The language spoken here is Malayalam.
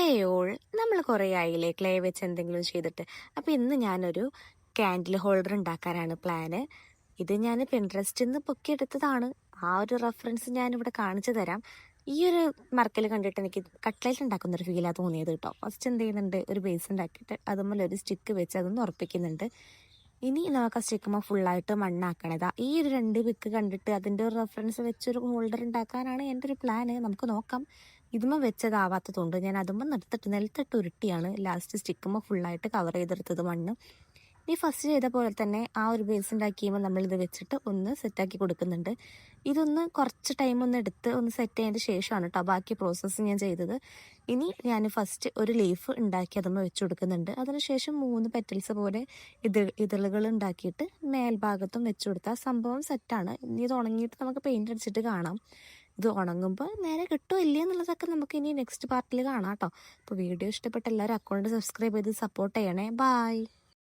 ഹേ ഓൾ നമ്മൾ കുറേ ആയില്ലേ ക്ലേ വെച്ച് എന്തെങ്കിലും ചെയ്തിട്ട്. അപ്പോൾ ഇന്ന് ഞാനൊരു കാൻഡിൽ ഹോൾഡർ ഉണ്ടാക്കാനാണ് പ്ലാന്. ഇത് ഞാൻ പിൻട്രസ്റ്റിൽ നിന്ന് പൊക്കിയെടുത്തതാണ്. ആ ഒരു റെഫറൻസ് ഞാനിവിടെ കാണിച്ചു തരാം. ഈ ഒരു മറക്കൽ കണ്ടിട്ട് എനിക്ക് കട്ട്ലേറ്റ് ഉണ്ടാക്കുന്നൊരു ഫീലാണ് തോന്നിയത് കേട്ടോ. ഫസ്റ്റ് എന്ത് ചെയ്യുന്നുണ്ട്, ഒരു ബേസ് ഉണ്ടാക്കിയിട്ട് അതുപോലെ ഒരു സ്റ്റിക്ക് വെച്ച് അതൊന്ന് ഉറപ്പിക്കുന്നുണ്ട്. ഇനി നമുക്ക് ആ സ്റ്റിക്കുമ്പോൾ ഫുള്ളായിട്ട് മണ്ണാക്കണതാ. ഈ ഒരു 2 പിക്ക് കണ്ടിട്ട് അതിൻ്റെ ഒരു റെഫറൻസ് വെച്ചൊരു ഹോൾഡർ ഉണ്ടാക്കാനാണ് എൻ്റെ ഒരു പ്ലാന്. നമുക്ക് നോക്കാം. ഇതുമ്മ വെച്ചതാവാത്തതുകൊണ്ട് ഞാൻ അതുമ്മ നിലത്തിട്ട് ഉരുട്ടിയാണ് ലാസ്റ്റ് സ്റ്റിക്കുമ്പോൾ ഫുള്ളായിട്ട് കവർ ചെയ്തെടുത്തത് മണ്ണ്. ഈ ഫസ്റ്റ് ചെയ്ത പോലെ തന്നെ ആ ഒരു ബേസ് ഉണ്ടാക്കിയുമ്പോൾ നമ്മളിത് വെച്ചിട്ട് ഒന്ന് സെറ്റാക്കി കൊടുക്കുന്നുണ്ട്. ഇതൊന്ന് കുറച്ച് ടൈം ഒന്ന് എടുത്ത് ഒന്ന് സെറ്റ് ചെയ്തതിന് ശേഷമാണ് കേട്ടോ ബാക്കി പ്രോസസ്സ് ഞാൻ ചെയ്തത്. ഇനി ഞാൻ ഫസ്റ്റ് ഒരു ലീഫ് ഉണ്ടാക്കി അതുമ്മ വെച്ച് കൊടുക്കുന്നുണ്ട്. അതിനുശേഷം 3 പെറ്റൽസ് പോലെ ഇതളുകൾ ഉണ്ടാക്കിയിട്ട് മേൽഭാഗത്തും വെച്ച് കൊടുത്താൽ സംഭവം സെറ്റാണ്. ഇനി ഇത് ഉണങ്ങിയിട്ട് നമുക്ക് പെയിൻ്റ് അടിച്ചിട്ട് കാണാം. ഇത് ഉണങ്ങുമ്പോൾ നേരെ കിട്ടുമോ ഇല്ലേ എന്നുള്ളതൊക്കെ നമുക്ക് ഇനി നെക്സ്റ്റ് പാർട്ടിൽ കാണാം കേട്ടോ. അപ്പോൾ വീഡിയോ ഇഷ്ടപ്പെട്ട എല്ലാവരും അക്കൗണ്ട് സബ്സ്ക്രൈബ് ചെയ്ത് സപ്പോർട്ട് ചെയ്യണേ. ബായ്.